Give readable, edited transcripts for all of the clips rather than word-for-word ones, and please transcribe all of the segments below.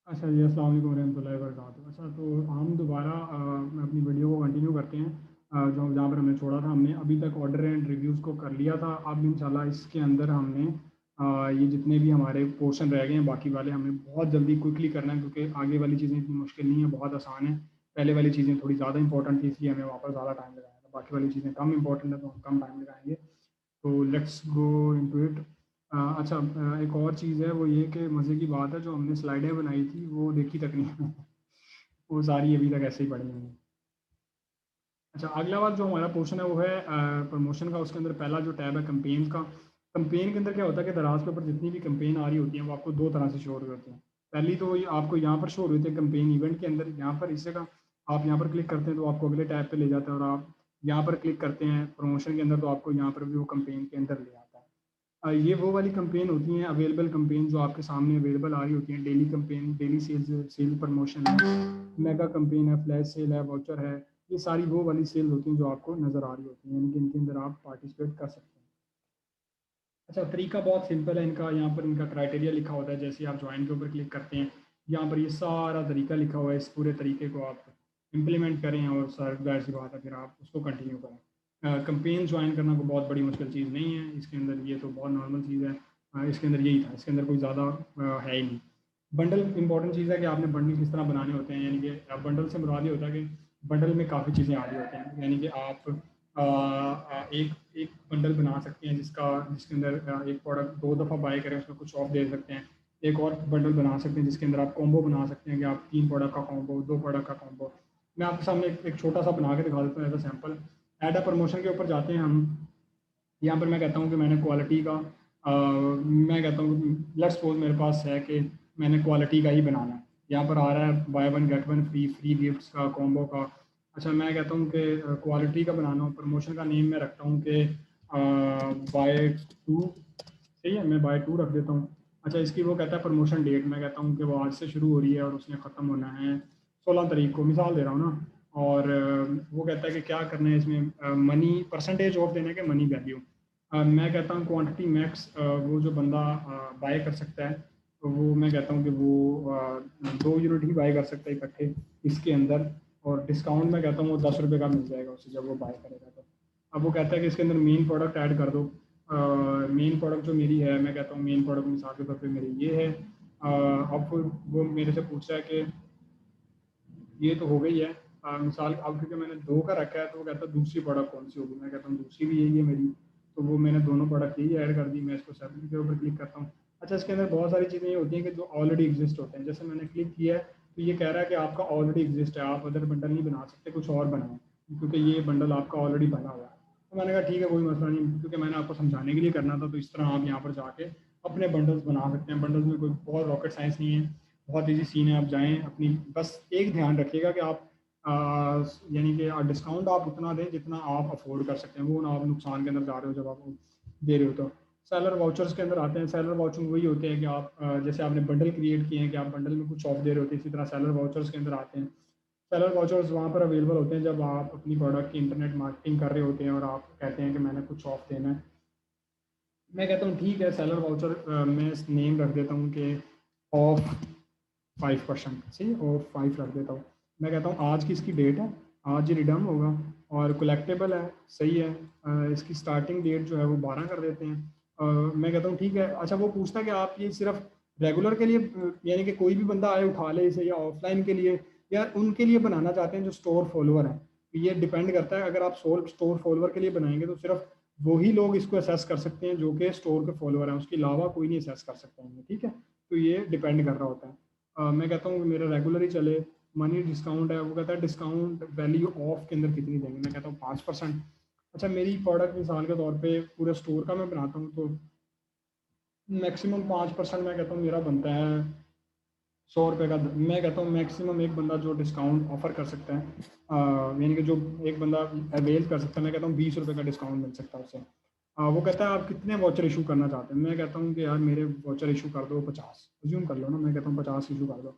अच्छा जी, अस्सलाम वालेकुम रहमतुल्लाहि व बरकातुहू। अच्छा, तो हम दोबारा अपनी वीडियो को कंटिन्यू करते हैं। जो जहाँ पर हमने छोड़ा था, हमने अभी तक ऑर्डर एंड रिव्यूज़ को कर लिया था। अब इंशाल्लाह इसके अंदर हमने ये जितने भी हमारे पोर्शन रह गए हैं बाकी वाले, हमें बहुत जल्दी क्विकली करना है, क्योंकि आगे वाली चीज़ें इतनी मुश्किल नहीं है, बहुत आसान है। पहले वाली चीज़ें थोड़ी ज़्यादा इंपॉर्टेंट थी, इसलिए हमें वहाँ पर ज़्यादा टाइम लगाया था। बाकी वाली चीज़ें कम इंपॉर्टेंट है, तो हम कम टाइम लगाएंगे। तो लेट्स गो इनटू इट। अच्छा, एक और चीज़ है, वो ये कि मज़े की बात है, जो हमने स्लाइडें बनाई थी वो देखी तक नहीं वो सारी अभी तक ऐसे ही पड़ी हैं। अच्छा, अगला बात जो हमारा पोर्शन है वो है प्रमोशन का। उसके अंदर पहला जो टैब है कंपेन का। कंपेन के अंदर क्या होता है कि दराज के ऊपर जितनी भी कंपेन आ रही होती हैं वो आपको दो तरह से शो हो रही होती हैं। पहली तो ये आपको यहाँ पर शो हो रही होती है कंपेन इवेंट के अंदर, यहाँ पर इस जगह आप यहाँ पर क्लिक करते हैं तो आपको अगले टैब पे ले जाता है, और आप यहाँ पर क्लिक करते हैं प्रमोशन के अंदर तो आपको यहाँ पर भी वो कंपेन के अंदर ले आता है। ये वो वाली कंपेन होती हैं, अवेलेबल कंपेन जो आपके सामने अवेलेबल आ रही होती हैं। Daily campaign, daily sales, sale promotion है, मेगा कंपेन है, फ्लैश सेल है, वाउचर है। ये सारी वो वाली सेल होती हैं जो आपको नज़र आ रही होती हैं, यानी कि इनके अंदर आप पार्टिसिपेट कर सकते हैं। अच्छा, तरीका बहुत सिंपल है इनका। यहाँ पर इनका क्राइटेरिया लिखा होता है। जैसे आप ज्वाइन के ऊपर क्लिक करते हैं, यहाँ पर ये सारा तरीका लिखा हुआ है। इस पूरे तरीके को आप इम्प्लीमेंट करें और सर जाहिर सी बात है फिर आप उसको कंटिन्यू करें। कंपेन ज्वाइन करना कोई बहुत बड़ी मुश्किल चीज़ नहीं है इसके अंदर, ये तो बहुत नॉर्मल चीज़ है। इसके अंदर यही था, इसके अंदर कोई ज़्यादा है ही नहीं। बंडल इंपॉर्टेंट चीज़ है कि आपने बंडल किस तरह बनाने होते हैं, यानी कि बंडल से मुराद ये होता है कि बंडल में काफ़ी चीज़ें आ रही होती हैं, यानी कि आप एक एक बंडल बना सकते हैं जिसके अंदर एक प्रोडक्ट दो दफ़ा बाय करें, उसमें कुछ ऑफ दे सकते हैं। एक और बंडल बना सकते हैं जिसके अंदर आप कॉम्बो बना सकते हैं कि आप तीन प्रोडक्ट का कॉम्बो, दो प्रोडक्ट का कॉम्बो। मैं आपके सामने एक छोटा सा बना के दिखा देता हूँ as a sample. Add a promotion के ऊपर जाते हैं हम। यहाँ पर मैं कहता हूँ कि मैंने क्वालिटी का मैं कहता हूँ लेट्स सपोज मेरे पास है कि मैंने क्वालिटी का ही बनाना है। यहाँ पर आ रहा है by one get one free, free gifts का, कॉम्बो का। अच्छा, मैं कहता हूँ कि क्वालिटी का बनाना हो। प्रमोशन का नेम मैं रखता हूँ कि बाय टू। सही है, मैं बाय टू रख देता हूँ। अच्छा, इसकी वो कहता है प्रमोशन डेट, मैं कहता हूँ कि वो आज से शुरू हो रही है और उसने ख़त्म होना है 16 तारीख को, मिसाल दे रहा हूँ ना। और वो कहता है कि क्या करना है इसमें, मनी परसेंटेज ऑफ देना है कि मनी वैल्यू। मैं कहता हूँ क्वांटिटी मैक्स, वो जो बंदा बाय कर सकता है, तो वो मैं कहता हूँ कि वो 2 यूनिट ही बाय कर सकता है इकट्ठे इसके अंदर। और डिस्काउंट मैं कहता हूँ वो 10 रुपये का मिल जाएगा उसे जब वो बाय करेगा तो। अब वो कहता है कि इसके अंदर मेन प्रोडक्ट ऐड कर दो। मेन प्रोडक्ट जो मेरी है, मैं कहता हूँ मेन प्रोडक्ट मिसाल के तौर पे मेरी ये है। अब वो मेरे से पूछ रहा है कि ये तो हो गई है। मिसाल अब क्योंकि मैंने दो का रखा है तो वो कहता है दूसरी प्रोडक्ट कौन सी होगी, मैं कहता हूँ दूसरी भी यही है मेरी। तो वो मैंने दोनों प्रोडक्ट यही ऐड कर दी। मैं इसको सेपरेट के ऊपर क्लिक करता हूँ। अच्छा, इसके अंदर बहुत सारी चीज़ें ये होती हैं कि जो ऑलरेडी एग्जिस्ट होते हैं। जैसे मैंने क्लिक किया है तो ये कह रहा है कि आपका ऑलरेडी एग्जिस्ट है, आप अदर बंडल नहीं बना सकते, कुछ और बनाएं, क्योंकि ये बंडल आपका ऑलरेडी बना हुआ है। तो मैंने कहा ठीक है, कोई मसला नहीं, क्योंकि मैंने आपको समझाने के लिए करना था। तो इस तरह आप यहाँ पर जाके अपने बंडल्स बना सकते हैं। बंडल्स में कोई बहुत रॉकेट साइंस नहीं है, बहुत ईजी सीन है। आप जाएँ अपनी, बस एक ध्यान रखिएगा कि आप यानी कि डिस्काउंट आप उतना दें जितना आप अफोर्ड कर सकते हैं, वो ना आप नुकसान के अंदर जा रहे हो जब आप दे रहे हो तो। सेलर वाउचर्स के अंदर आते हैं। सेलर वाउचर वही होते हैं कि आप जैसे आपने बंडल क्रिएट किए हैं कि आप बंडल में कुछ ऑफ दे रहे होते हैं, इसी तरह सेलर वाउचर्स के अंदर आते हैं। सेलर वाउचर्स वहाँ पर अवेलेबल होते हैं जब आप अपनी प्रोडक्ट की इंटरनेट मार्केटिंग कर रहे होते हैं और आप कहते हैं कि मैंने कुछ ऑफ देना है। मैं कहता हूँ ठीक है, सेलर वाउचर मैं नेम रख देता हूँ कि ऑफ 5%, सही, और 5 रख देता हूँ। मैं कहता हूँ आज की इसकी डेट है, आज ही रिडम होगा, और कलेक्टेबल है, सही है। इसकी स्टार्टिंग डेट जो है वो 12 कर देते हैं। मैं कहता हूँ ठीक है। अच्छा, वो पूछता है कि आप ये सिर्फ रेगुलर के लिए यानी कि कोई भी बंदा आए उठा ले इसे, या ऑफलाइन के लिए, या उनके लिए बनाना चाहते हैं जो स्टोर फॉलोअर हैं। ये डिपेंड करता है। अगर आप स्टोर फॉलोअर के लिए बनाएंगे तो सिर्फ वही लोग इसको असेस कर सकते हैं जो कि स्टोर के फॉलोअर हैं, उसके अलावा कोई नहीं असेस कर सकता है, ठीक है। तो ये डिपेंड कर रहा होता है। मैं कहता हूँ मेरा रेगुलर ही चले। मनी डिस्काउंट है, वो कहता है डिस्काउंट वैल्यू ऑफ के अंदर कितनी देंगे, मैं कहता हूँ 5%। अच्छा, मेरी प्रोडक्ट मिसाल के तौर पे पूरे स्टोर का मैं बनाता हूँ तो मैक्सिमम 5% मैं कहता हूँ मेरा बनता है 100 रुपये का। मैं कहता हूँ मैक्सिमम एक बंदा जो डिस्काउंट ऑफर कर सकता है, यानी कि जो एक बंदा अवेल कर सकता है, मैं कहता हूँ 20 रुपये का डिस्काउंट मिल सकता है उसे। वो कहता है आप कितने वाउचर इशू करना चाहते हैं, मैं कहता हूँ कि यार मेरे वाउचर इशू कर दो 50, अज्यूम कर लो ना, मैं कहता हूँ 50 इशू कर दो।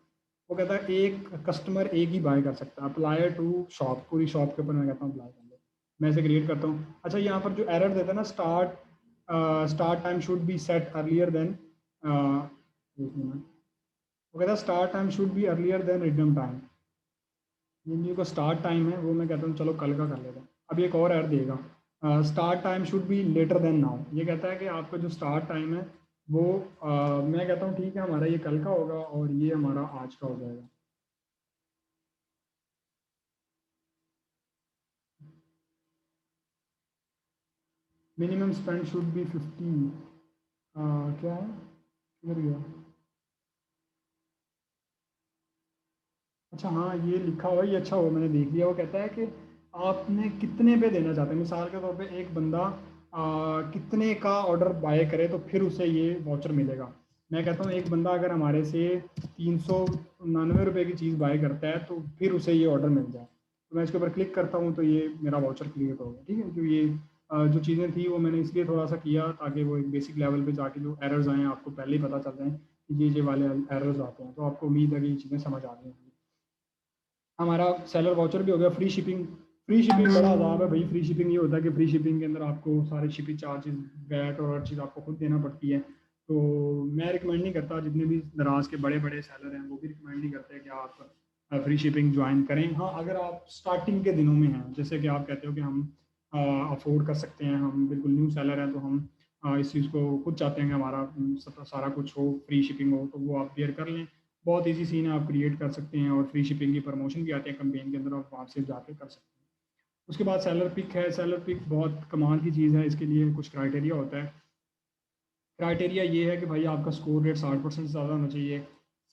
वो कहता है एक कस्टमर एक ही बाय कर सकता है, अप्लाई टू शॉप, पूरी शॉप के ऊपर मैं कहता हूँ अप्लाई कर लो। मैं इसे क्रिएट करता हूँ। अच्छा, यहाँ पर जो एरर देता है ना, start time should be set earlier than, वो कहता है start time should be earlier than redeem time. ये जो स्टार्ट टाइम है वो मैं कहता हूँ चलो कल का कर लेते हैं। अब एक और ऐड देगा, start time should be later than now. ये कहता है कि आपका जो स्टार्ट टाइम है वो मैं कहता हूँ ठीक है हमारा ये कल का होगा और ये हमारा आज का हो जाएगा। Minimum spend should be 50। क्या है, किधर गया? अच्छा हाँ ये लिखा हुआ है, ये अच्छा हुआ मैंने देख लिया। वो कहता है कि आपने कितने पे देना चाहते हैं। मिसाल के तौर पे एक बंदा कितने का ऑर्डर बाय करे तो फिर उसे ये वाउचर मिलेगा। मैं कहता हूँ एक बंदा अगर हमारे से 399 रुपये की चीज़ बाय करता है तो फिर उसे ये ऑर्डर मिल जाए। तो मैं इसके ऊपर क्लिक करता हूँ तो ये मेरा वाउचर क्रिएट होगा। ठीक है, क्योंकि ये जो चीज़ें थी वो मैंने इसलिए थोड़ा सा किया ताकि वो एक बेसिक लेवल पे जाके जो एरर्स आए आपको पहले ही पता चल जाए कि ये वाले एरर्स आते हैं। तो आपको उम्मीद है कि ये चीज़ें समझ आ गई होंगी। हमारा सेलर वाउचर भी हो गया। फ्री शिपिंग, फ्री शिपिंग बड़ा अजाब है भाई। फ्री शिपिंग ये होता है कि फ्री शिपिंग के अंदर आपको सारे शिपिंग चार्जेस, वैट और हर चीज़ आपको खुद देना पड़ती है। तो मैं रिकमेंड नहीं करता, जितने भी दराज के बड़े बड़े सेलर हैं वो भी रिकमेंड नहीं करते कि आप फ्री शिपिंग ज्वाइन करें। हाँ अगर आप स्टार्टिंग के दिनों में हैं, जैसे कि आप कहते हो कि हम अफोर्ड कर सकते हैं, हम बिल्कुल न्यू सेलर हैं, तो हम इस चीज़ को खुद चाहते हैं कि हमारा सारा कुछ हो, फ्री शिपिंग हो, तो वो आप बेयर कर लें। बहुत इजी सीन है, आप क्रिएट कर सकते हैं और फ्री शिपिंग की प्रमोशन भी आती है कंपेन के अंदर, आप वहाँ से जाके कर सकते हैं। उसके बाद सेलर पिक है। सेलर पिक बहुत कमाल की चीज़ है। इसके लिए कुछ क्राइटेरिया होता है। क्राइटेरिया ये है कि भाई आपका स्कोर रेट 60% से ज़्यादा होना चाहिए।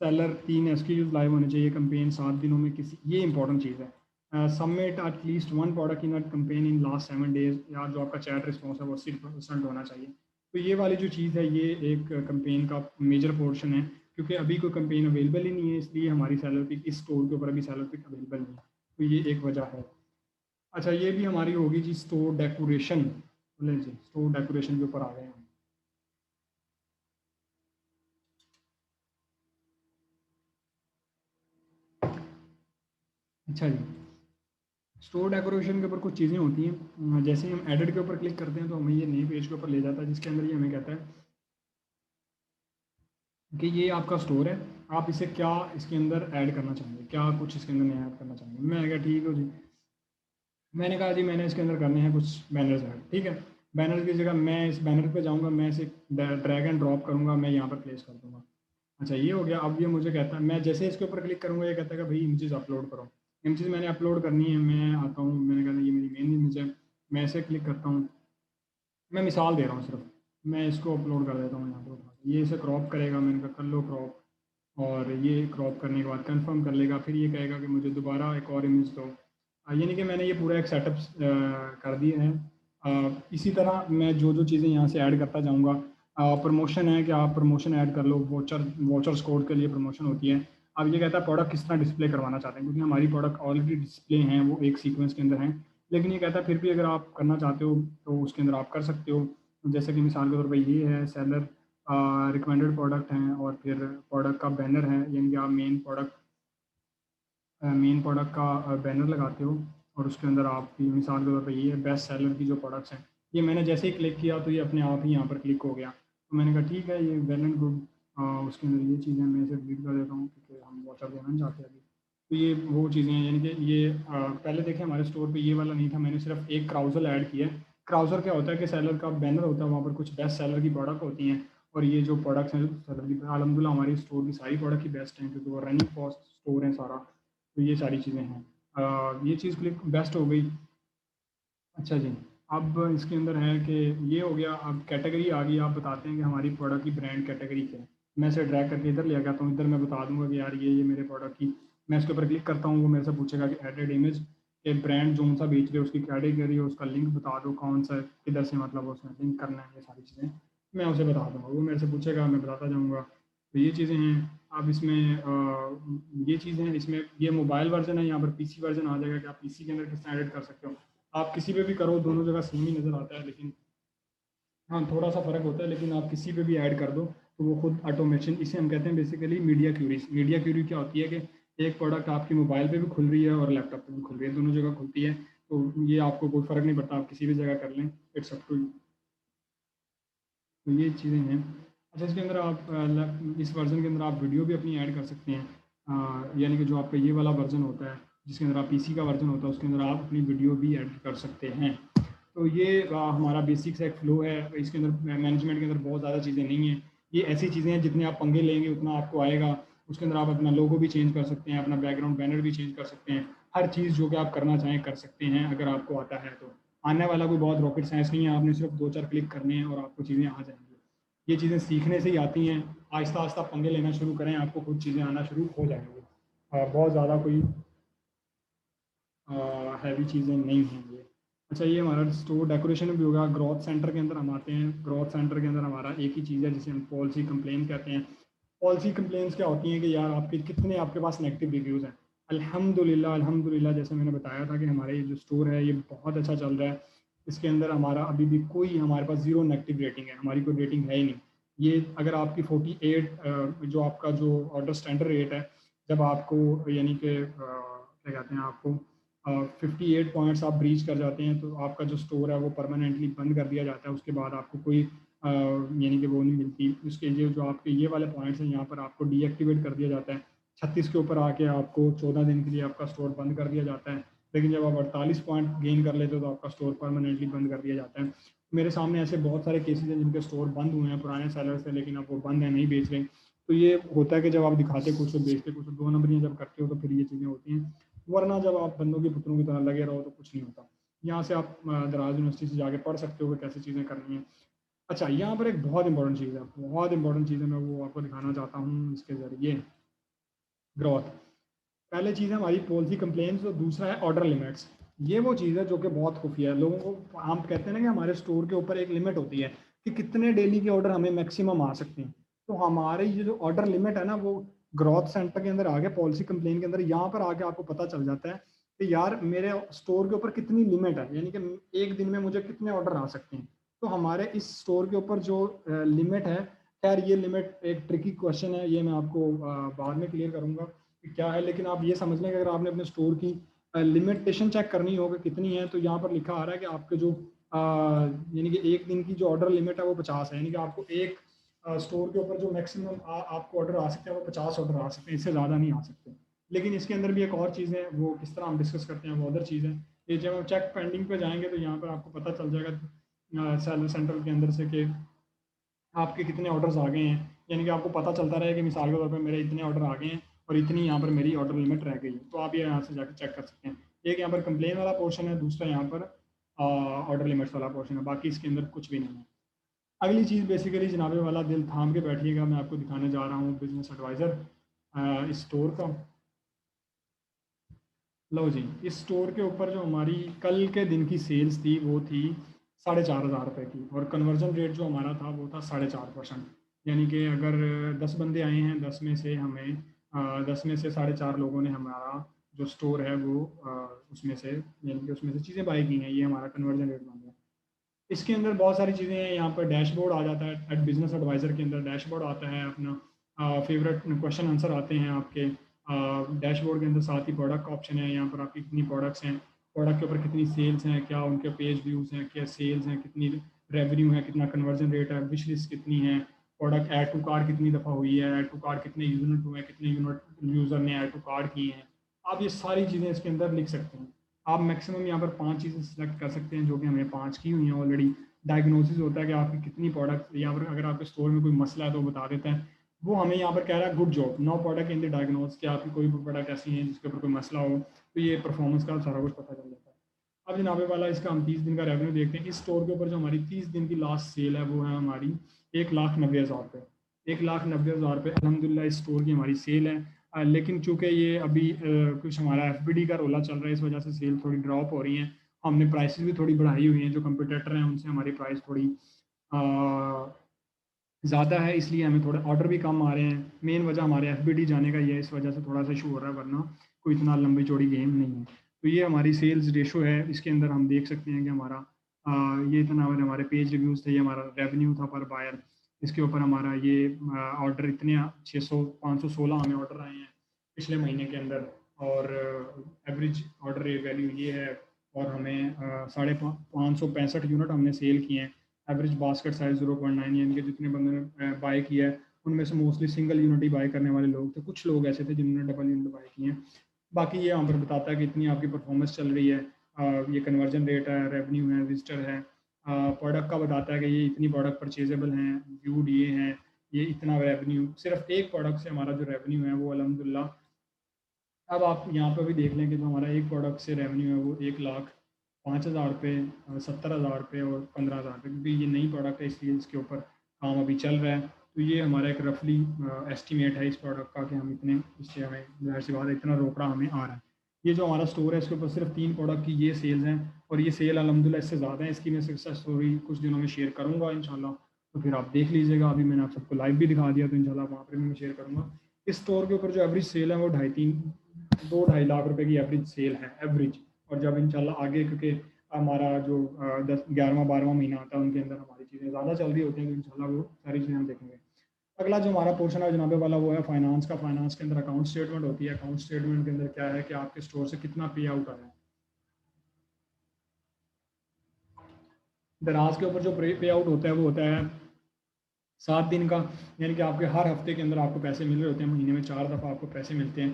सेलर 3 SKUs लाइव होने चाहिए कंपेन 7 दिनों में किसी, ये इंपॉर्टेंट चीज़ है। Submit at least 1 product in a campaign in last 7 days, या जो आपका चैट रिस्पॉन्स है वो 80% होना चाहिए। तो ये वाली जो चीज़ है ये एक कंपेन का मेजर पोर्शन है, क्योंकि अभी कोई कंपेन अवेलेबल ही नहीं है, इसलिए हमारी सेलर पिक इस स्टोर के ऊपर अभी सेलर पिक अवेलेबल नहीं है। तो ये एक वजह है। अच्छा ये भी हमारी होगी जी स्टोर डेकोरेशन। बोले जी स्टोर डेकोरेशन के ऊपर आ गए हैं। अच्छा जी, स्टोर डेकोरेशन के ऊपर कुछ चीज़ें होती हैं। जैसे ही हम एडिट के ऊपर क्लिक करते हैं तो हमें ये नए पेज के ऊपर ले जाता है, जिसके अंदर ये हमें कहता है कि ये आपका स्टोर है, आप इसे क्या इसके अंदर ऐड करना चाहेंगे, क्या कुछ इसके अंदर नया ऐड करना चाहेंगे। मैं कहा ठीक है जी, मैंने कहा जी मैंने इसके अंदर करने हैं कुछ बैनर्स ऐड। ठीक है, बैनर की जगह मैं इस बैनर पे जाऊंगा, मैं इसे ड्रैग एंड ड्रॉप करूंगा, मैं यहाँ पर प्लेस कर दूंगा। अच्छा ये हो गया। अब ये मुझे कहता है, मैं जैसे इसके ऊपर क्लिक करूंगा ये कहता है कि भाई इमेजेस अपलोड करो। इमेजेस मैंने अपलोड करनी है, मैं आता हूँ, मैंने कहा ये मेरी मेन इमेज है, मैं इसे क्लिक करता हूँ। मैं मिसाल दे रहा हूँ सिर्फ, मैं इसको अपलोड कर देता हूँ यहाँ पर उठा के। ये इसे क्रॉप करेगा, मैंने कहा कर लो क्रॉप, और ये क्रॉप करने के बाद कंफर्म कर लेगा। फिर ये कहेगा कि मुझे दोबारा एक और इमेज दो। यानी कि मैंने ये पूरा एक सेटअप कर दिया है। इसी तरह मैं जो जो चीज़ें यहाँ से ऐड करता जाऊँगा। प्रमोशन है कि आप प्रमोशन ऐड कर लो, वोचर्स कोड के लिए प्रमोशन होती है। अब ये कहता है प्रोडक्ट किस तरह डिस्प्ले करवाना चाहते हैं, क्योंकि हमारी प्रोडक्ट ऑलरेडी डिस्प्ले हैं, वो एक सीक्वेंस के अंदर हैं। लेकिन ये कहता है फिर भी अगर आप करना चाहते हो तो उसके अंदर आप कर सकते हो। जैसे कि मिसाल के तौर पर ये है सेलर रिकमेंडेड प्रोडक्ट हैं, और फिर प्रोडक्ट का बैनर है, यानी कि आप मेन प्रोडक्ट का बैनर लगाते हो, और उसके अंदर आपकी मिसाल के तौर पर ये है बेस्ट सेलर की जो प्रोडक्ट्स हैं। ये मैंने जैसे ही क्लिक किया तो ये अपने आप ही यहाँ पर क्लिक हो गया। तो मैंने कहा ठीक है ये वेल एंड गुड। उसके अंदर ये चीज़ें मैं इसे डिलीट कर देता हूँ क्योंकि हम वाचर देना नहीं चाहते अभी। तो ये वो चीज़ें हैं, यानी कि ये पहले देखें हमारे स्टोर पे ये वाला नहीं था, मैंने सिर्फ एक क्राउजल ऐड किया है। क्राउजर क्या होता है कि सेलर का बैनर होता है, वहाँ पर कुछ बेस्ट सेलर की प्रोडक्ट होती हैं, और ये जो प्रोडक्ट्स हैं सेलर की, अलहमदिल्ला हमारी स्टोर की सारी प्रोडक्ट ही बेस्ट हैं क्योंकि वो रनिंग कॉस्ट स्टोर है सारा। तो ये सारी चीज़ें हैं। ये चीज़ क्लिक बेस्ट हो गई। अच्छा जी, अब इसके अंदर है कि ये हो गया। अब कैटेगरी आ गई, आप बताते हैं कि हमारी प्रोडक्ट की ब्रांड कैटेगरी क्या है। मैं इसे ड्रैग करके इधर ले आ जाता हूँ, इधर मैं बता दूंगा कि यार ये मेरे प्रोडक्ट की, मैं इसके ऊपर क्लिक करता हूँ, वो मेरे से पूछेगा कि एडेड इमेज, के ब्रांड जो सा बेच रहे हो उसकी कैटेगरी है, उसका लिंक बता दो कौन सा किधर से मतलब उसमें लिंक करना है, ये सारी चीज़ें मैं उसे बता दूंगा, वो मेरे से पूछेगा, मैं बताता जाऊँगा। तो ये चीज़ें हैं। अब इसमें ये चीज़ें हैं, इसमें ये मोबाइल वर्जन है, यहाँ पर पीसी वर्जन आ जाएगा कि आप पीसी के अंदर किस तरह एडिट कर सकते हो। आप किसी पे भी करो दोनों जगह सेम ही नज़र आता है, लेकिन हाँ थोड़ा सा फ़र्क होता है। लेकिन आप किसी पे भी ऐड कर दो तो वो खुद ऑटोमेशन, इसे हम कहते हैं basically media query. Media query क्या होती है कि एक प्रोडक्ट आपकी मोबाइल पे भी खुल रही है और लैपटॉप पे भी खुल रही है, दोनों जगह खुलती है। तो ये आपको कोई फ़र्क नहीं पड़ता, आप किसी भी जगह कर लें, इट्स अप टू यू। तो ये चीज़ें हैं। अच्छा, इसके अंदर आप इस वर्ज़न के अंदर आप वीडियो भी अपनी ऐड कर सकते हैं। यानी कि जो आपका ये वाला वर्ज़न होता है, जिसके अंदर आप पीसी का वर्ज़न होता है, उसके अंदर आप अपनी वीडियो भी ऐड कर सकते हैं। तो ये हमारा बेसिक सा एक फ़्लो है। इसके अंदर मैनेजमेंट के अंदर बहुत ज़्यादा चीज़ें नहीं हैं। ये ऐसी चीज़ें हैं जितने आप पंगे लेंगे उतना आपको आएगा। उसके अंदर आप अपना लोगो भी चेंज कर सकते हैं, अपना बैकग्राउंड बैनर भी चेंज कर सकते हैं। हर चीज़ जो कि आप करना चाहें कर सकते हैं अगर आपको आता है तो। आने वाला कोई बहुत रॉकेट साइंस नहीं है, आपने सिर्फ़ 2-4 क्लिक करने हैं और आपको चीज़ें आ जाएँगी। ये चीज़ें सीखने से ही आती हैं। आहिस्ता-आहिस्ता पंगे लेना शुरू करें, आपको खुद चीज़ें आना शुरू हो जाएँगी। बहुत ज़्यादा कोई हैवी चीज़ें नहीं हैं ये। अच्छा, ये हमारा स्टोर डेकोरेशन भी होगा। ग्रोथ सेंटर के अंदर हम आते हैं। ग्रोथ सेंटर के अंदर हमारा एक ही चीज़ है जिसे हम पॉलिसी कंप्लेन कहते हैं। पॉलिसी कंप्लेंट्स क्या होती हैं कि यार आपके कितने आपके पास नेगेटिव रिव्यूज़ हैं। अल्हम्दुलिल्लाह अल्हम्दुलिल्लाह जैसे मैंने बताया था कि हमारा ये जो स्टोर है ये बहुत अच्छा चल रहा है। इसके अंदर हमारा अभी भी कोई हमारे पास ज़ीरो नेगेटिव रेटिंग है, हमारी कोई रेटिंग है ही नहीं। ये अगर आपकी 48 जो आपका जो ऑर्डर स्टैंडर्ड रेट है, जब आपको यानी कि क्या कहते हैं आपको 58 पॉइंट्स आप ब्रीच कर जाते हैं तो आपका जो स्टोर है वो परमानेंटली बंद कर दिया जाता है। उसके बाद आपको कोई यानी कि वो नहीं मिलती। उसके लिए जो आपके ये वाले पॉइंट्स हैं यहाँ पर आपको डीएक्टिवेट कर दिया जाता है। 36 के ऊपर आके आपको 14 दिन के लिए आपका स्टोर बंद कर दिया जाता है। लेकिन जब आप 48 पॉइंट गेन कर लेते हो तो आपका स्टोर परमानेंटली बंद कर दिया जाता है। मेरे सामने ऐसे बहुत सारे केसेस हैं जिनके स्टोर बंद हुए हैं पुराने सेलर से, लेकिन अब वो बंद है, नहीं बेच रहे। तो ये होता है कि जब आप दिखाते कुछ और बेचते कुछ, दो नंबरियाँ जब करते हो तो फिर ये चीज़ें होती हैं। वरना जब आप बंदों की पुत्रों की तरह लगे रहो तो कुछ नहीं होता। यहाँ से आप दराज यूनिवर्सिटी से जाके पढ़ सकते हो कि कैसे चीज़ें करनी है। अच्छा, यहाँ पर एक बहुत इंपॉर्टेंट चीज़ है, बहुत इंपॉर्टेंट चीज़ है, मैं वो आपको दिखाना चाहता हूँ इसके ज़रिए। ग्रोथ, पहले चीज़ है हमारी पॉलिसी कंप्लेंट्स और दूसरा है ऑर्डर लिमिट्स। ये वो चीज़ है जो कि बहुत खुफिया है। लोगों को हम कहते हैं ना कि हमारे स्टोर के ऊपर एक लिमिट होती है कि कितने डेली के ऑर्डर हमें मैक्सिमम आ सकते हैं। तो हमारे ये जो ऑर्डर लिमिट है ना वो ग्रोथ सेंटर के अंदर आगे पॉलिसी कंप्लेन के अंदर यहाँ पर आके आपको पता चल जाता है कि यार मेरे स्टोर के ऊपर कितनी लिमिट है, यानी कि एक दिन में मुझे कितने ऑर्डर आ सकते हैं। तो हमारे इस स्टोर के ऊपर जो लिमिट है, खैर ये लिमिट एक ट्रिकी क्वेश्चन है, ये मैं आपको बाद में क्लियर करूंगा कि क्या है। लेकिन आप ये समझ लें कि अगर आपने अपने स्टोर की लिमिटेशन चेक करनी हो कि कितनी है, तो यहाँ पर लिखा आ रहा है कि आपके जो यानी कि एक दिन की जो ऑर्डर लिमिट है वो 50 है। यानी कि आपको एक स्टोर के ऊपर जो मैक्सिमम आपको ऑर्डर आ सकते हैं वो 50 ऑर्डर आ सकते हैं, इससे ज़्यादा नहीं आ सकते। लेकिन इसके अंदर भी एक और चीज़ है, वो किस तरह हम डिस्कस करते हैं वो अदर चीज़ है। ये जब हम चेक पेंडिंग पे जाएंगे तो यहाँ पर आपको पता चल जाएगा सेलर सेंटर के अंदर से कि आपके कितने ऑर्डर्स आ गए हैं। यानी कि आपको पता चलता रहे कि मिसाल के तौर पर मेरे इतने ऑर्डर आ गए हैं और इतनी यहाँ पर मेरी ऑर्डर लिमिट रह गई है। तो आप ये यहाँ से जाकर चेक कर सकते हैं। एक यहाँ पर कंप्लेन वाला पोर्शन है, दूसरा यहाँ पर ऑर्डर लिमिट्स वाला पोर्शन है, बाकी इसके अंदर कुछ भी नहीं है। अगली चीज़ बेसिकली जनाबे वाला दिल थाम के बैठिएगा, मैं आपको दिखाने जा रहा हूँ बिजनेस एडवाइज़र इस स्टोर का। लो जी, इस स्टोर के ऊपर जो हमारी कल के दिन की सेल्स थी वो थी 4,500 रुपये की, और कन्वर्जन रेट जो हमारा था वो था 4.5%। यानी कि अगर 10 बंदे आए हैं, 10 में से हमें 10 में से 4.5 लोगों ने हमारा जो स्टोर है वो उसमें से यानी कि उसमें से चीज़ें बाई की हैं, ये हमारा कन्वर्जन रेट बन गया। इसके अंदर बहुत सारी चीज़ें हैं। यहाँ पर डैशबोर्ड आ जाता है, एट बिजनेस एडवाइज़र के अंदर डैशबोर्ड आता है, अपना फेवरेट क्वेश्चन आंसर आते हैं आपके डैशबोर्ड के अंदर। साथ ही प्रोडक्ट का ऑप्शन है, यहाँ पर आपकी कितनी प्रोडक्ट्स हैं, प्रोडक्ट के ऊपर कितनी सेल्स हैं, क्या उनके पेज व्यूज़ हैं, क्या सेल्स हैं, कितनी रेवेन्यू है, कितना कन्वर्जन रेट है, विश लिस्ट कितनी है, प्रोडक्ट ऐड टू कार्ड कितनी दफ़ा हुई है, ऐड टू कार्ड कितने यूनिट हुए हैं, कितने यूनिट यूज़र ने ऐड टू कार्ड किए हैं। आप ये सारी चीज़ें इसके अंदर लिख सकते हैं। आप मैक्सिमम यहाँ पर 5 चीज़ें सेलेक्ट कर सकते हैं, जो कि हमने 5 की हुई हैं ऑलरेडी। डायग्नोसिस होता है कि आपकी कितनी प्रोडक्ट, यहाँ पर अगर आपके स्टोर में कोई मसला है तो बता देता है। वो हमें यहाँ पर कह रहा है good job, no product in the diagnose, कि आपकी कोई भी प्रोडक्ट ऐसी है जिसके ऊपर कोई मसला हो, तो ये परफॉर्मेंस का सारा कुछ पता चल जाता है। अब जनाबे वाला इसका हम 30 दिन का रेवेन्यू देखते हैं। इस स्टोर के ऊपर जो हमारी 30 दिन की लास्ट सेल है वो है हमारी 1,90,000 रुपये। 1,90,000 रुपये अलहमदिल्ला इस स्टोर की हमारी सेल है। लेकिन चूंकि ये अभी कुछ हमारा एफबीडी का रोला चल रहा है, इस वजह से सेल थोड़ी ड्रॉप हो रही है। हमने प्राइसेस भी थोड़ी बढ़ाई हुई हैं, जो कंपटीटर हैं उनसे हमारी प्राइस थोड़ी ज़्यादा है, इसलिए हमें थोड़े ऑर्डर भी कम आ रहे हैं। मेन वजह हमारे एफबीडी जाने का ये है, इस वजह से थोड़ा सा इशू हो रहा है, वरना कोई इतना लंबी चौड़ी गेम नहीं है। तो ये हमारी सेल्स रेशो है। इसके अंदर हम देख सकते हैं कि हमारा ये इतना हमारे पेज रिव्यूज़ थे, ये हमारा रेवेन्यू था पर बायर। इसके ऊपर हमारा ये ऑर्डर इतने 516 हमें ऑर्डर आए हैं पिछले महीने के अंदर, और एवरेज ऑर्डर वैल्यू ये है। और हमें 565 यूनिट हमने सेल किए हैं। एवरेज बास्केट साइज 0.9, यानी कि जितने बंदों ने बाय किया है उनमें से मोस्टली सिंगल यूनिट ही बाय करने वाले लोग थे। कुछ लोग ऐसे थे जिन्होंने डबल यूनिट बाय किए हैं। बाकी ये यहाँ पर बताता है कि इतनी आपकी परफॉर्मेंस चल रही है, ये कन्वर्जन रेट है, रेवेन्यू है, विजिटर है, प्रोडक्ट का बताता है कि ये इतनी प्रोडक्ट परचेजेबल हैं, व्यूड ये हैं, ये इतना रेवेन्यू। सिर्फ एक प्रोडक्ट से हमारा जो रेवेन्यू है वो अल्हम्दुलिल्लाह, अब आप यहाँ पर भी देख लें कि जो हमारा एक प्रोडक्ट से रेवेन्यू है वो 1,05,000 रुपये, 70,000 रुपये और 15,000 रुपये, क्योंकि ये नई प्रोडक्ट है इसलिए इसके ऊपर काम अभी चल रहा है। तो ये हमारा एक रफली एस्टिमेट है इस प्रोडक्ट का कि हम इतने, इससे हमें जाहिर सी बात है इतना रोकड़ा हमें आ रहा है। ये जो हमारा स्टोर है इसके ऊपर सिर्फ 3 प्रोडक्ट की ये सेल्स हैं, और ये सेल अल्हम्दुलिल्लाह इससे ज़्यादा है। इसकी मैं सक्सेस स्टोरी कुछ दिनों में शेयर करूँगा इंशाल्लाह, तो फिर आप देख लीजिएगा। अभी मैंने आप सबको लाइव भी दिखा दिया, तो इंशाल्लाह वहाँ पर भी मैं शेयर करूँगा। इस स्टोर के ऊपर जो एवरेज सेल है वो 2-2.5 लाख रुपए की एवरेज सेल है, एवरेज। और जब इंशाल्लाह आगे, क्योंकि हमारा जो 10, 11वां 12वां महीना आता है उनके अंदर हमारी चीज़ें ज़्यादा चल रही होती हैं, तो इंशाल्लाह वो सारी चीज़ें हम देखेंगे। अगला जो हमारा पोर्शन है जनाबे वाला वो है फाइनेंस का। फाइनेंस के अंदर अकाउंट स्टेटमेंट होती है। अकाउंट स्टेटमेंट के अंदर क्या है कि आपके स्टोर से कितना पे आउट आया है। दराज के ऊपर जो पे आउट होता है वो होता है 7 दिन का, यानी कि आपके हर हफ्ते के अंदर आपको पैसे मिल रहे होते हैं। महीने में 4 दफ़ा आपको पैसे मिलते हैं।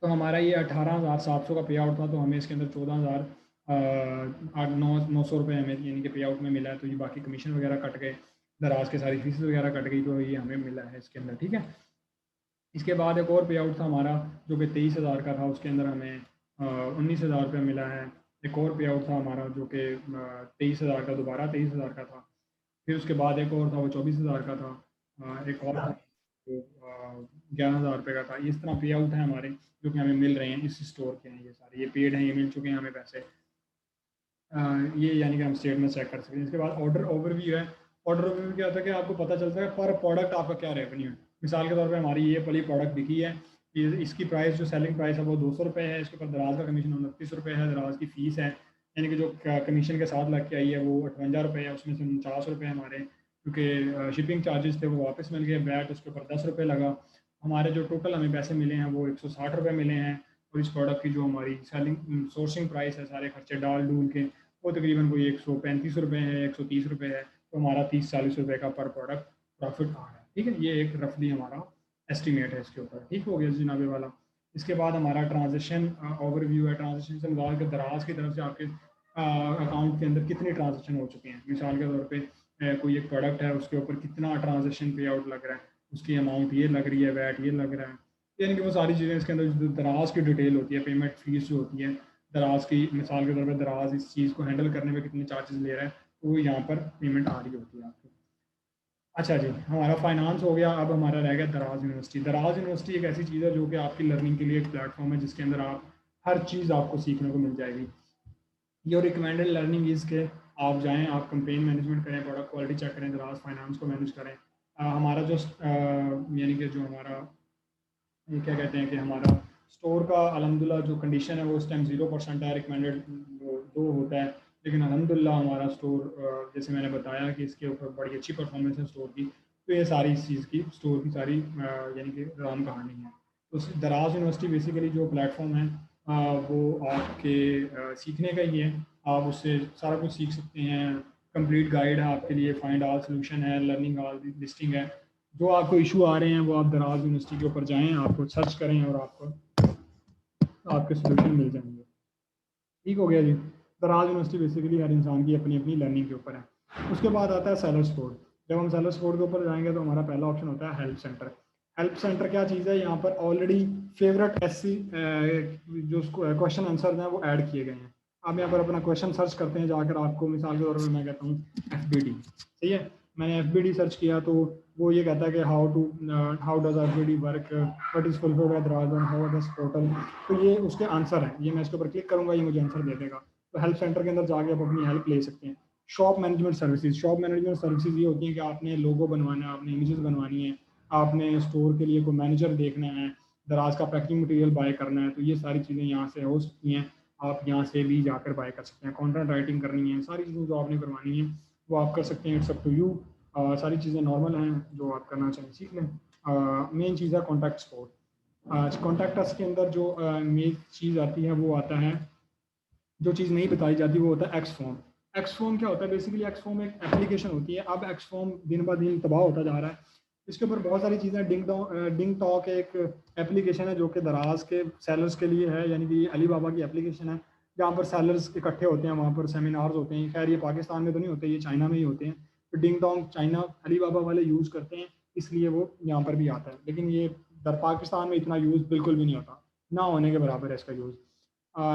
तो हमारा ये 18,700 का पे आउट था, तो हमें इसके अंदर 14,900 रुपये हमें यानी कि पे आउट में मिला है। तो ये बाकी कमीशन वगैरह कट गए, दराज के सारी फीस वगैरह कट गई, तो ये हमें मिला है इसके अंदर, ठीक है। इसके बाद एक और पे आउट था हमारा जो कि 23,000 का था, उसके अंदर हमें 19,000 रुपये मिला है। एक और पे आउट था हमारा जो कि 23,000 का, दोबारा 23,000 का था। फिर उसके बाद एक और था वो 24,000 का था। एक और था जो 11,000 रुपये का था। इस तरह पे आउट है हमारे जो कि हमें मिल रहे हैं इस स्टोर के हैं, ये सारे ये पेड हैं, ये मिल चुके हैं हमें पैसे। ये यानी कि हम स्टेटमेंट चेक कर सकते हैं। इसके बाद ऑर्डर ओवरव्यू है। ऑर्डर ओवरव्यू क्या होता है कि आपको पता चलता है पर प्रोडक्ट आपका क्या रेवेन्यू है। मिसाल के तौर पे हमारी ये वाली प्रोडक्ट बिकी है, ये इसकी प्राइस जो सेलिंग प्राइस है वो 200 रुपये है। इसके ऊपर दराज का कमीशन 29 रुपये है, दराज की फ़ीस है, यानी कि जो कमीशन के साथ लग के आई है वो 58 रुपये है। उसमें से 49 रुपये हमारे क्योंकि शिपिंग चार्जेस थे वो वापस मिल गए, बैट उसके ऊपर 10 रुपये लगा। हमारे जो टोटल हमें पैसे मिले हैं वो 160 रुपये मिले हैं। और इस प्रोडक्ट की जो हमारी सेलिंग सोर्सिंग प्राइस है सारे खर्चे डाल डूल के, वो तकरीबन कोई 135 रुपये है, 130 रुपये है। तो हमारा 30-40 रुपये का पर प्रोडक्ट प्रॉफिट आ रहा है, ठीक है। ये एक रफली हमारा एस्टिमेट है इसके ऊपर, ठीक हो गया जनाबे वाला। इसके बाद हमारा ट्रांजेक्शन ओवरव्यू है। ट्रांजेक्शन से मुराद के दराज की तरफ से आपके अकाउंट के अंदर कितने ट्रांजेक्शन हो चुके हैं। मिसाल के तौर पे कोई एक प्रोडक्ट है उसके ऊपर कितना ट्रांजेक्शन पे आउट लग रहा है, उसकी अमाउंट ये लग रही है, वैट ये लग रहा है, यानी कि वो सारी चीज़ें इसके अंदर जो दराज की डिटेल होती है, पेमेंट फीस जो होती है दराज की, मिसाल के तौर पर दराज इस चीज़ को हैंडल करने में कितने चार्जेस ले रहा है, तो वो यहाँ पर पेमेंट आ रही होती है आपकी। अच्छा जी, हमारा फाइनेंस हो गया। अब हमारा रह गया दराज यूनिवर्सिटी। दराज यूनिवर्सिटी एक ऐसी चीज़ है जो कि आपकी लर्निंग के लिए एक प्लेटफॉर्म है जिसके अंदर आप हर चीज़ आपको सीखने को मिल जाएगी। योर रिकमेंडेड लर्निंग इज़ के आप जाएँ, आप कंपेन मैनेजमेंट करें, प्रोडक्ट क्वालिटी चेक करें, दराज फाइनेंस को मैनेज करें। हमारा जो यानी कि जो हमारा ये क्या कहते हैं कि हमारा स्टोर का अल्हम्दुलिल्लाह जो कंडीशन है वो इस टाइम 0% है, रिकमेंडेड 2 होता है। लेकिन अल्हम्दुलिल्लाह हमारा स्टोर जैसे मैंने बताया कि इसके ऊपर बड़ी अच्छी परफॉर्मेंस है स्टोर की। तो ये सारी इस चीज़ की स्टोर की सारी यानी कि राम कहानी है। तो दराज यूनिवर्सिटी बेसिकली जो प्लेटफॉर्म है वो आपके सीखने का ही है। आप उससे सारा कुछ सीख सकते हैं। कंप्लीट गाइड है आपके लिए, फाइंड ऑल सोल्यूशन है, लर्निंग ऑल लिस्टिंग है। जो आपको इशू आ रहे हैं वो आप दराज यूनिवर्सिटी के ऊपर जाएं, आपको सर्च करें और आपको आपके सोल्यूशन मिल जाएंगे, ठीक हो गया जी। दराज यूनिवर्सिटी बेसिकली हर इंसान की अपनी अपनी लर्निंग के ऊपर है। उसके बाद आता है सेलर स्पोर्ट। जब हम सेलर स्पोर्ट के ऊपर जाएंगे तो हमारा पहला ऑप्शन होता है हेल्प सेंटर। हेल्प सेंटर क्या चीज़ है, यहाँ पर ऑलरेडी फेवरेट ऐसी जो क्वेश्चन आंसर हैं वो ऐड किए गए हैं। आप यहाँ पर अपना क्वेश्चन सर्च करते हैं जाकर, आपको मिसाल के तौर पर मैं कहता हूँ FBD, सही है। मैंने FBD सर्च किया तो वो ये कहता है कि how does FBD work, what is fulfilled by दराज एंड हाउ दिस पोर्टल। तो ये उसके आंसर हैं, ये मैं इसके ऊपर क्लिक करूंगा, ये मुझे आंसर दे देगा। तो हेल्प सेंटर के अंदर जाके आप अपनी हेल्प ले सकते हैं। Shop management services, shop management services ये होती हैं कि आपने लोगो बनवाना है, आपने इमेजेस बनवानी है, आपने स्टोर के लिए कोई मैनेजर देखना है, दराज का पैकिंग मटेरियल बाय करना है, तो ये सारी चीज़ें यहाँ से हो सकती हैं। आप यहाँ से भी जाकर बाय कर सकते हैं। कंटेंट राइटिंग करनी है, सारी चीज़ें जो आपने करवानी है वो आप कर सकते हैं। It's up to you. सारी चीज़ें नॉर्मल हैं, जो आप करना चाहें सीख लें। मेन चीज़ है कॉन्टैक्ट स्पोर्ट। कॉन्टैक्ट अस के अंदर जो मेन चीज़ आती है वो आता है, जो चीज़ नहीं बताई जाती वो होता है एक्स फॉर्म। एक्सफॉर्म क्या होता है? बेसिकली एक्सफॉर्म एक एप्लीकेशन होती है। अब एक्सफॉर्म दिन ब दिन तबाह होता जा रहा है। इसके ऊपर बहुत सारी चीज़ें, डिंग टॉक एक एप्लीकेशन है जो कि दराज के सेलर्स के लिए है, यानी कि अली बाबा की एप्लीकेशन है जहाँ पर सेलर्स इकट्ठे होते हैं, वहाँ पर सेमिनार्स होते हैं। खैर ये पाकिस्तान में तो नहीं होते, ये चाइना में ही होते हैं। तो डिंग डोंग चाइना अली बाबा वाले यूज़ करते हैं, इसलिए वो यहाँ पर भी आता है। लेकिन ये दर पाकिस्तान में इतना यूज़ बिल्कुल भी नहीं होता, ना होने के बराबर है इसका यूज़।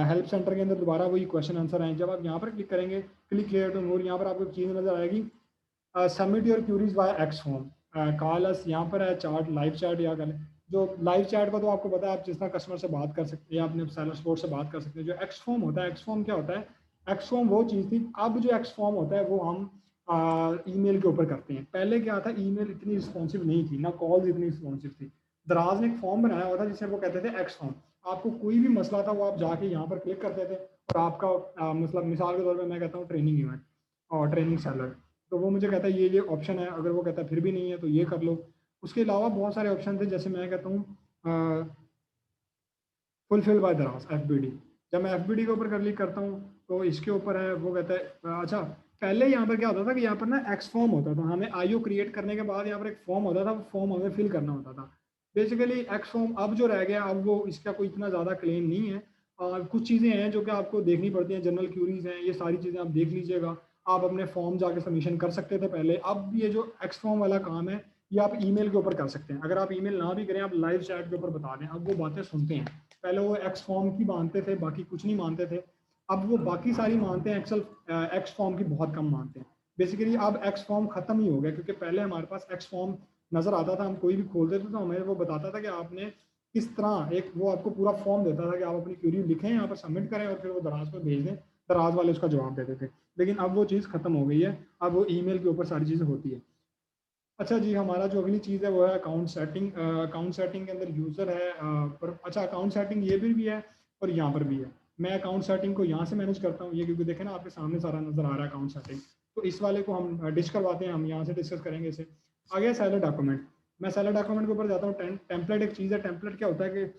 हेल्प सेंटर के अंदर दोबारा वही क्वेश्चन आंसर आए। जब आप यहाँ पर क्लिक करेंगे, क्लिक हियर टू मोर, यहाँ पर आपको चीज़ नजर आएगी, submit your queries by X form, call us, यहाँ पर है चार्ट, लाइव चैट या कर। जो लाइव चैट का तो आपको पता है, आप जिस तरह कस्टमर से बात कर सकते हैं या अपने सेलर सपोर्ट से बात कर सकते हैं। जो एक्स फॉर्म होता है, एक्स फॉर्म क्या होता है? एक्स फॉर्म वो चीज़ थी। अब जो एक्स फॉर्म होता है वो हम ईमेल के ऊपर करते हैं। पहले क्या था, ईमेल इतनी रिस्पॉन्सिव नहीं थी, ना कॉल्स इतनी रिस्पॉन्सिव थी। दराज ने एक फॉर्म बनाया हुआ था जिसे वो कहते थे एक्स फॉर्म। आपको कोई भी मसला था वो आप जाके यहाँ पर क्लिक करते थे और आपका मतलब मिसाल के तौर पर मैं कहता हूँ ट्रेनिंग इवेंट और ट्रेनिंग सेलर, तो वो मुझे कहता है ये ऑप्शन है। अगर वो कहता है फिर भी नहीं है तो ये कर लो। उसके अलावा बहुत सारे ऑप्शन थे, जैसे मैं कहता हूँ फुलफिल बाय दराज, FBD। जब मैं FBD के ऊपर क्लिक करता हूँ तो इसके ऊपर है, वो कहता है अच्छा, पहले यहाँ पर क्या होता था कि यहाँ पर ना एक्स फॉर्म होता था, हमें IO क्रिएट करने के बाद यहाँ पर एक फॉर्म होता था, वो फॉर्म हमें फिल करना होता था। बेसिकली एक्स फॉर्म अब जो रह गया, अब वो इसका कोई इतना ज़्यादा क्लेम नहीं है। कुछ चीज़ें हैं जो कि आपको देखनी पड़ती हैं, जनरल क्यूरीज हैं, ये सारी चीज़ें आप देख लीजिएगा। आप अपने फॉर्म जाके सबमिशन कर सकते थे पहले। अब ये जो एक्स फॉर्म वाला काम है ये आप ईमेल के ऊपर कर सकते हैं। अगर आप ईमेल ना भी करें, आप लाइव चैट के ऊपर बता दें, अब वो बातें सुनते हैं। पहले वो एक्स फॉर्म की मानते थे, बाकी कुछ नहीं मानते थे। अब वो बाकी सारी मानते हैं, एक्स फॉर्म की बहुत कम मानते हैं। बेसिकली अब एक्स फॉर्म खत्म ही हो गया, क्योंकि पहले हमारे पास एक्स फॉर्म नजर आता था, हम कोई भी खोलते थे तो हमें वो बताता था कि आपने किस तरह, एक वो आपको पूरा फॉर्म देता था कि आप अपनी क्यूरी लिखें, यहाँ पर सबमिट करें और फिर वो दराज पर भेज दें। दराज वाले उसका जवाब देते थे। लेकिन अब वो चीज़ खत्म हो गई है, अब वो ईमेल के ऊपर सारी चीज़ें होती है। अच्छा जी, हमारा जो अगली चीज़ है वो है अकाउंट सेटिंग। अकाउंट सेटिंग के अंदर यूज़र है, पर अच्छा अकाउंट सेटिंग ये भी है और यहाँ पर भी है। मैं अकाउंट सेटिंग को यहाँ से मैनेज करता हूँ, ये क्योंकि देखें ना आपके सामने सारा नज़र आ रहा है अकाउंट सेटिंग। तो इस वाले को हम डिश करवाते हैं, हम यहाँ से डिस्कस करेंगे इसे। आगे सेलर डॉक्यूमेंट, मैं सेलर डॉक्यूमेंट के ऊपर जाता हूँ। टेम्पलेट एक चीज़ है। टेम्पलेट क्या होता है कि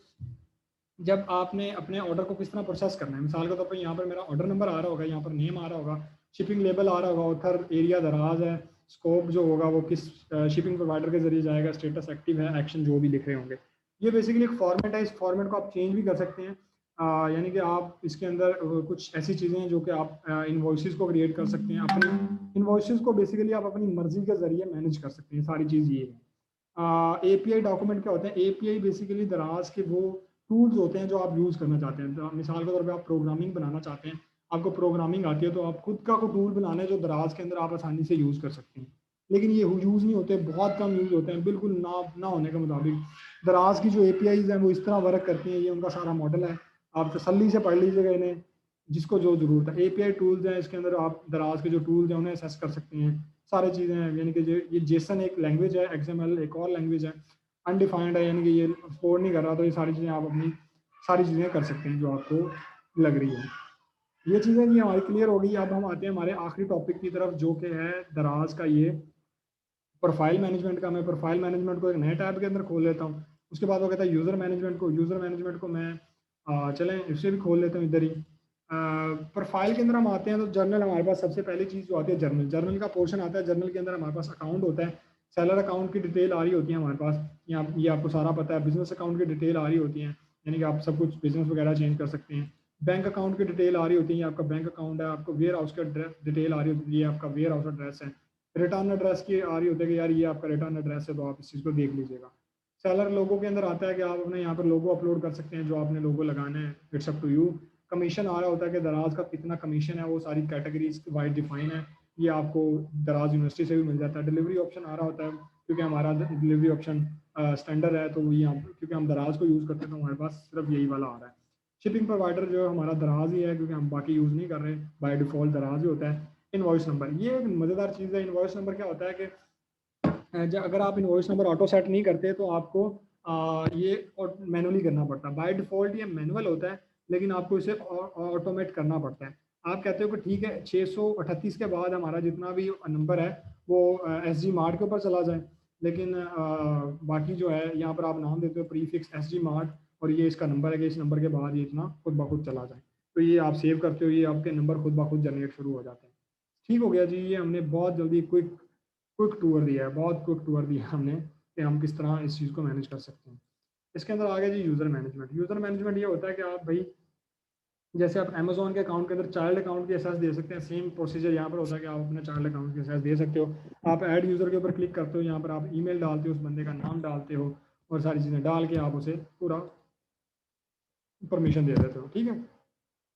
जब आपने अपने ऑर्डर को किस तरह प्रोसेस करना है, मिसाल के तौर पर यहाँ पर मेरा ऑर्डर नंबर आ रहा होगा, यहाँ पर नेम आ रहा होगा, शिपिंग लेबल आ रहा होगा, ऑथर एरिया दराज है, स्कोप जो होगा वो किस शिपिंग प्रोवाइडर के जरिए जाएगा, स्टेटस एक्टिव है, एक्शन जो भी लिख रहे होंगे। ये बेसिकली एक फॉर्मेट है। इस फॉर्मेट को आप चेंज भी कर सकते हैं। यानी कि आप इसके अंदर कुछ ऐसी चीज़ें हैं जो कि आप इन्वॉइसेस को क्रिएट कर सकते हैं। अपनी इन्वॉइसेस को बेसिकली आप अपनी मर्जी के जरिए मैनेज कर सकते हैं। सारी चीज़ ये है। API डॉक्यूमेंट क्या होते हैं? API बेसिकली दराज के वो टूल्स होते हैं जो आप यूज़ करना चाहते हैं। तो मिसाल के तौर पे आप प्रोग्रामिंग बनाना चाहते हैं, आपको प्रोग्रामिंग आती है, तो आप खुद का कोई टूल बनाना है जो दराज के अंदर आप आसानी से यूज़ कर सकते हैं। लेकिन ये यूज़ नहीं होते, बहुत कम यूज़ होते हैं, बिल्कुल ना होने के मुताबिक। दराज की जो APIs हैं वो इस तरह वर्क करती हैं, ये उनका सारा मॉडल है। आप तसल्ली से पढ़ लीजिएगा इन्हें, जिसको जो ज़रूरत है। API टूल्स हैं, इसके अंदर आप दराज के जो टूल्स हैं उन्हें एसेस कर सकते हैं। सारी चीज़ें हैं, यानी कि ये जेसन एक लैंग्वेज है, XML एक और लैंग्वेज है, अनडिफाइंड है, यानी कि ये सपोर्ट नहीं कर रहा। तो ये सारी चीज़ें आप अपनी सारी चीज़ें कर सकते हैं जो आपको लग रही है। ये चीज़ें भी हमारी क्लियर हो गई। अब हम आते हैं हमारे आखिरी टॉपिक की तरफ, जो कि है दराज का ये प्रोफाइल मैनेजमेंट का। मैं प्रोफाइल मैनेजमेंट को एक नए टैब के अंदर खोल लेता हूँ। उसके बाद वो कहता है यूज़र मैनेजमेंट को। यूज़र मैनेजमेंट को मैं चलें इसे भी खोल लेता हूँ इधर ही। प्रोफाइल के अंदर हम आते हैं तो जर्नल हमारे पास सबसे पहली चीज़ जो आती है, जर्नल। जर्नल का पोर्शन आता है। जर्नल के अंदर हमारे पास अकाउंट होता है, सेलर अकाउंट की डिटेल आ रही होती है हमारे पास। यहाँ ये आपको सारा पता है। बिजनेस अकाउंट की डिटेल आ रही होती है, यानी कि आप सब कुछ बिजनेस वगैरह चेंज कर सकते हैं। बैंक अकाउंट की डिटेल आ रही होती है, ये आपका बैंक अकाउंट है। आपको वेयर हाउस का डिटेल आ रही होती है, ये आपका वेयर हाउस एड्रेस है। रिटर्न एड्रेस की आ रही होती है कि यार ये आपका रिटर्न एड्रेस है, तो आप इस चीज़ को देख लीजिएगा। सेलर लोगो के अंदर आता है कि आप अपने यहाँ पर लोगो अपलोड कर सकते हैं, जो आपने लोगो लगाना है, it's up to you. Commission आ रहा होता है कि दराज का कितना कमीशन है, वो सारी कैटेगरीज वाइड डिफाइन है। ये आपको दराज यूनिवर्सिटी से भी मिल जाता है। डिलीवरी ऑप्शन आ रहा होता है, क्योंकि हमारा डिलीवरी ऑप्शन स्टैंडर्ड है, तो यहाँ क्योंकि हम दराज को यूज़ करते हैं तो हमारे पास सिर्फ यही वाला आ रहा है। शिपिंग प्रोवाइडर जो है हमारा दराज ही है, क्योंकि हम बाकी यूज़ नहीं कर रहे, बाय डिफॉल्ट दराज ही होता है। इनवॉइस नंबर, ये एक मज़ेदार चीज़ है। इनवॉइस नंबर क्या होता है कि अगर आप इनवॉइस नंबर ऑटो सेट नहीं करते तो आपको ये मैनुअली करना पड़ता है। बाय डिफॉल्ट ये मैनुअल होता है, लेकिन आपको इसे ऑटोमेट करना पड़ता है। आप कहते हो कि ठीक है 638 के बाद हमारा जितना भी नंबर है वो SG मार्ट के ऊपर चला जाए, लेकिन बाकी जो है यहाँ पर आप नाम देते हो प्रीफिक्स SG मार्ट, और ये इसका नंबर है कि इस नंबर के बाद ये इतना खुद ब खुद चला जाए। तो ये आप सेव करते हो, ये आपके नंबर खुद ब खुद जनरेट शुरू हो जाते हैं। ठीक हो गया जी। ये हमने बहुत जल्दी क्विक क्विक टूर दिया है, बहुत क्विक टूर दिया हमने कि हम किस तरह इस चीज़ को मैनेज कर सकते हैं। इसके अंदर आ गया जी यूज़र मैनेजमेंट। यूज़र मैनेजमेंट ये होता है कि आप भाई जैसे आप अमेजोन के अकाउंट के अंदर चाइल्ड अकाउंट की एसेस दे सकते हैं, सेम प्रोसीजर यहाँ पर होता है कि आप अपने चाइल्ड अकाउंट की एसेस दे सकते हो। आप ऐड यूज़र के ऊपर क्लिक करते हो, यहाँ पर आप ईमेल डालते हो, उस बंदे का नाम डालते हो और सारी चीज़ें डाल के आप उसे पूरा परमिशन दे देते हो, ठीक है।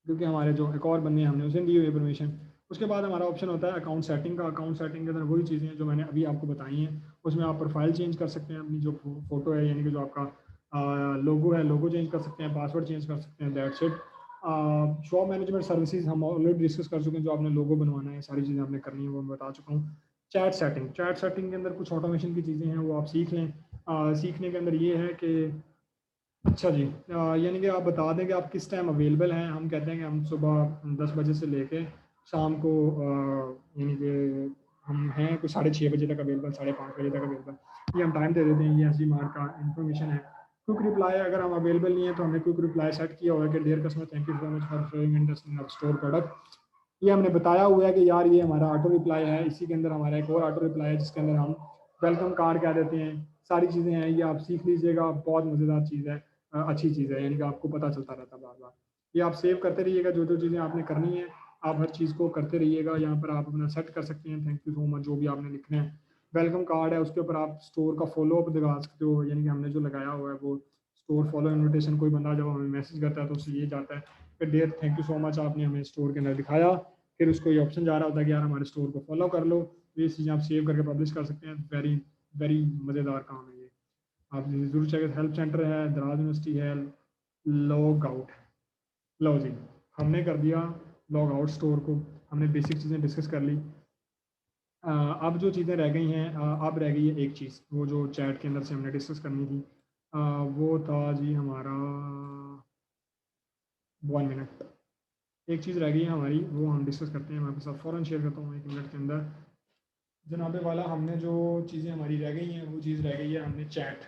क्योंकि हमारे जो एक और बंदे हैं हमने उसे दी हुई परमिशन। उसके बाद हमारा ऑप्शन होता है अकाउंट सेटिंग का। अकाउंट सेटिंग के अंदर वही चीज़ें हैं जो मैंने अभी आपको बताई हैं। उसमें आप प्रोफाइल चेंज कर सकते हैं, अपनी जो फोटो है यानी कि जो आपका लोगो है, लोगो चेंज कर सकते हैं, पासवर्ड चेंज कर सकते हैं, that's it. Shop management services हम ऑलरेडी डिस्कस कर चुके हैं, जो आपने लोगो बनवाना है, सारी चीज़ें आपने करनी है वो मैं बता चुका हूँ। चैट सेटिंग, चैट सेटिंग के अंदर कुछ ऑटोमेशन की चीज़ें हैं वो आप सीख लें। सीखने के अंदर ये है कि अच्छा जी, यानी कि आप बता दें कि आप किस टाइम अवेलेबल हैं। हम कहते हैं कि हम सुबह 10 बजे से लेके शाम को यानी कि हम हैं कुछ 6:30 बजे तक अवेलेबल, 5:30 बजे तक अवेलेबल, ये हम टाइम दे देते हैं। ये एस डी मार्ट का इन्फॉर्मेशन है। क्विक रिप्लाई, अगर हम अवेलेबल नहीं है तो हमने क्विक रिप्लाई सेट किया हुआ है कि dear customer thank you so much for showing interest in our store product. ये हमने बताया हुआ है कि यार ये हमारा ऑटो रिप्लाई है। इसी के अंदर हमारा एक और ऑटो रिप्लाई है जिसके अंदर हम वेलकम कार्ड कह देते हैं। सारी चीज़ें हैं, ये आप सीख लीजिएगा, बहुत मज़ेदार चीज़ है, अच्छी चीज़ है, यानी कि आपको पता चलता रहता है बार बार। ये आप सेव करते रहिएगा, जो जो चीज़ें आपने करनी है आप हर चीज़ को करते रहिएगा। यहाँ पर आप अपना सेट कर सकते हैं थैंक यू सो मच जो भी आपने लिखना है। वेलकम कार्ड है, उसके ऊपर आप स्टोर का फॉलो अप दिखा सकते हो, यानी कि हमने जो लगाया हुआ है वो स्टोर फॉलो इन्विटेशन। कोई बंदा जब हमें मैसेज करता है तो उससे ये जाता है कि dear thank you so much, आपने हमें स्टोर के अंदर दिखाया। फिर उसको ये ऑप्शन जा रहा होता है कि यार हमारे स्टोर को फॉलो कर लो। तो ये चीज़ें आप सेव करके पब्लिश कर सकते हैं। वेरी वेरी मज़ेदार काम है ये, आप जरूर चेक। हेल्प सेंटर है, दराज यूनिवर्सिटी है, लॉग आउट। लो जी, हमने कर दिया लॉग आउट स्टोर को। हमने बेसिक चीज़ें डिस्कस कर ली। अब जो चीज़ें रह गई हैं, अब रह गई है एक चीज़, वो जो चैट के अंदर से हमने डिस्कस करनी थी। वो था जी हमारा 1 मिनट। एक चीज़ रह गई है हमारी, वो हम डिस्कस करते हैं। मैं आपके साथ फ़ौरन शेयर करता हूँ 1 मिनट के अंदर। जनाबे वाला, हमने जो चीज़ें हमारी रह गई हैं वो चीज़ रह गई है, हमने चैट।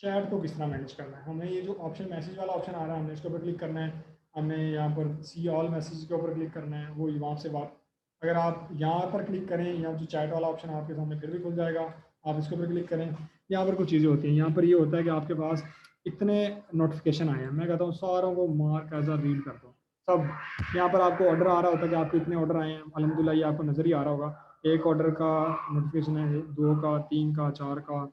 चैट को किस तरह मैनेज करना है। हमें ये जो ऑप्शन मैसेज वाला ऑप्शन आ रहा है हमने इसके ऊपर क्लिक करना है। हमें यहाँ पर सी ऑल मैसेज के ऊपर क्लिक करना है, वो वहाँ से बात। अगर आप यहाँ पर क्लिक करें, यहाँ जो चैट वाला ऑप्शन आपके सामने फिर भी खुल जाएगा, आप इसके ऊपर क्लिक करें। यहाँ पर कुछ चीज़ें होती हैं, यहाँ पर ये होता है कि आपके पास इतने नोटिफिकेशन आए हैं, मैं कहता हूँ सारों को मार्क एज अ रीड कर दो सब। यहाँ पर आपको ऑर्डर आ रहा होता है कि आपके इतने ऑर्डर आए हैं, अलहमदिल्ला ये आपको नज़र ही आ रहा होगा। एक ऑर्डर का नोटिफिकेशन है, 2 का, 3 का, 4 का,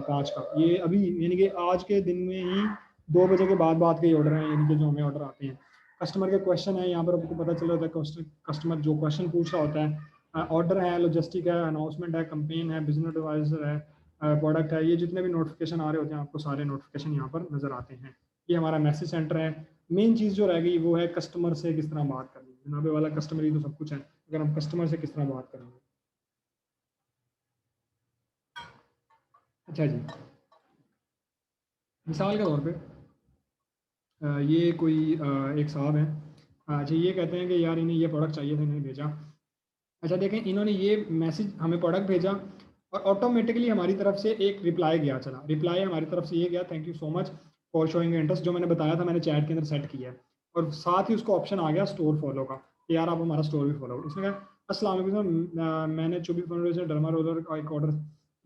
5 का। ये अभी यानी कि आज के दिन में ही 2 बजे के बाद के ऑर्डर हैं, यानी कि जो हमें ऑर्डर आते हैं। कस्टमर के क्वेश्चन है, यहाँ पर आपको पता चल रहा होता है कस्टमर जो क्वेश्चन पूछ रहा होता है। ऑर्डर है, लॉजिस्टिक है, अनाउंसमेंट है, कंपेन है, बिजनेस एडवाइजर है, प्रोडक्ट है। ये जितने भी नोटिफिकेशन आ रहे होते हैं आपको सारे नोटिफिकेशन यहाँ पर नजर आते हैं। ये हमारा मैसेज सेंटर है। मेन चीज़ जो रह गई वो है कस्टमर से किस तरह बात करनी है। जनाबे वाला कस्टमर ही तो सब कुछ है, अगर हम कस्टमर से किस तरह बात करेंगे। अच्छा जी, मिसाल के तौर पे ये कोई एक साहब हैं। अच्छा, ये कहते हैं कि यार इन्हें ये प्रोडक्ट चाहिए था, इन्होंने भेजा। अच्छा देखें, इन्होंने ये मैसेज हमें प्रोडक्ट भेजा और ऑटोमेटिकली हमारी तरफ से एक रिप्लाई गया, चला रिप्लाई हमारी तरफ से ये गया thank you so much for showing interest, जो मैंने बताया था मैंने चैट के अंदर सेट किया है। और साथ ही उसको ऑप्शन आ गया स्टोर फॉलो का कि यार आप हमारा स्टोर भी फॉलो। उसने कहा अस्सलाम वालेकुम सर, मैंने 24 फरवरी से डर्मा रोलर का एक ऑर्डर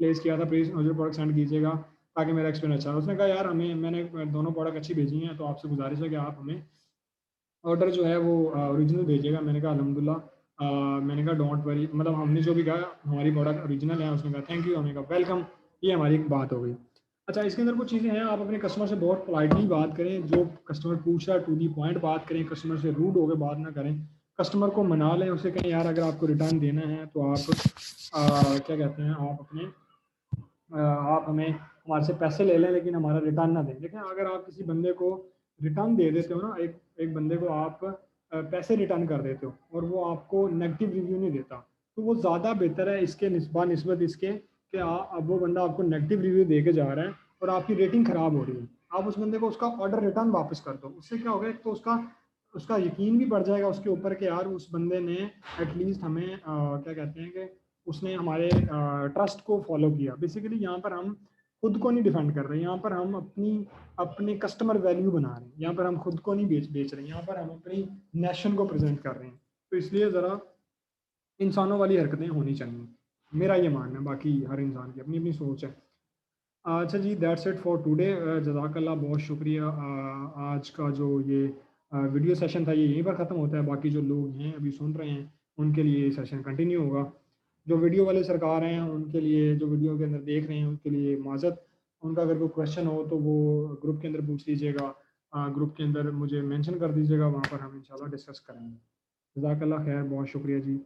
प्लेस किया था, प्लीज़ मुझे प्रोडक्ट सेंड कीजिएगा ताकि मेरा एक्सपीरियंस अच्छा है। उसने कहा यार हमें मैंने दोनों प्रोडक्ट अच्छी भेजी हैं, तो आपसे गुजारिश है कि आप हमें ऑर्डर जो है वो ओरिजिनल भेजिएगा। मैंने कहा अल्हम्दुलिल्लाह। मैंने कहा डोंट वरी, मतलब हमने जो भी कहा हमारी प्रोडक्ट ओरिजिनल है। उसने कहा थैंक यू, हमने कहा वेलकम। ये हमारी एक बात हो गई। अच्छा, इसके अंदर कुछ चीज़ें हैं, आप अपने कस्टमर से बहुत पोलाइटली बात करें, जो कस्टमर पूछ रहा है टू दी पॉइंट बात करें, कस्टमर से रूड होकर बात ना करें। कस्टमर को मना लें, उसे कहें यार अगर आपको रिटर्न देना है तो आप क्या कहते हैं, आप अपने आप हमें हमारे से पैसे ले लें लेकिन हमारा रिटर्न ना दें। लेकिन अगर आप किसी बंदे को रिटर्न दे देते हो ना, एक एक बंदे को आप पैसे रिटर्न कर देते हो और वो आपको नेगेटिव रिव्यू नहीं देता, तो वो ज़्यादा बेहतर है इसके निस्बत इसके कि अब वो बंदा आपको नेगेटिव रिव्यू दे के जा रहा है और आपकी रेटिंग ख़राब हो रही है। आप उस बंदे को उसका ऑर्डर रिटर्न वापस कर दो। उससे क्या होगा, एक तो उसका उसका यकीन भी बढ़ जाएगा उसके ऊपर कि यार उस बंदे ने एटलीस्ट हमें क्या कहते हैं कि उसने हमारे ट्रस्ट को फॉलो किया। बेसिकली यहाँ पर हम खुद को नहीं डिफेंड कर रहे हैं, यहाँ पर हम अपनी अपने कस्टमर वैल्यू बना रहे हैं। यहाँ पर हम खुद को नहीं बेच बेच रहे हैं, यहाँ पर हम अपनी नेशन को प्रेजेंट कर रहे हैं। तो इसलिए ज़रा इंसानों वाली हरकतें होनी चाहिए, मेरा ये मानना है। बाकी हर इंसान की अपनी अपनी सोच है। अच्छा जी, दैट्स इट फॉर टुडे। जज़ाकल्लाह, बहुत शुक्रिया। आज का जो ये वीडियो सेशन था ये यहीं पर ख़त्म होता है। बाकी जो लोग हैं अभी सुन रहे हैं उनके लिए ये सेशन कंटिन्यू होगा। जो वीडियो वाले सरकार हैं उनके लिए, जो वीडियो के अंदर देख रहे हैं उनके लिए माज़रत। उनका अगर कोई क्वेश्चन हो तो वो ग्रुप के अंदर पूछ लीजिएगा। ग्रुप के अंदर मुझे मेंशन कर दीजिएगा, वहाँ पर हम इंशाल्लाह डिस्कस करेंगे। जज़ाकल्लाह खैर, बहुत शुक्रिया जी।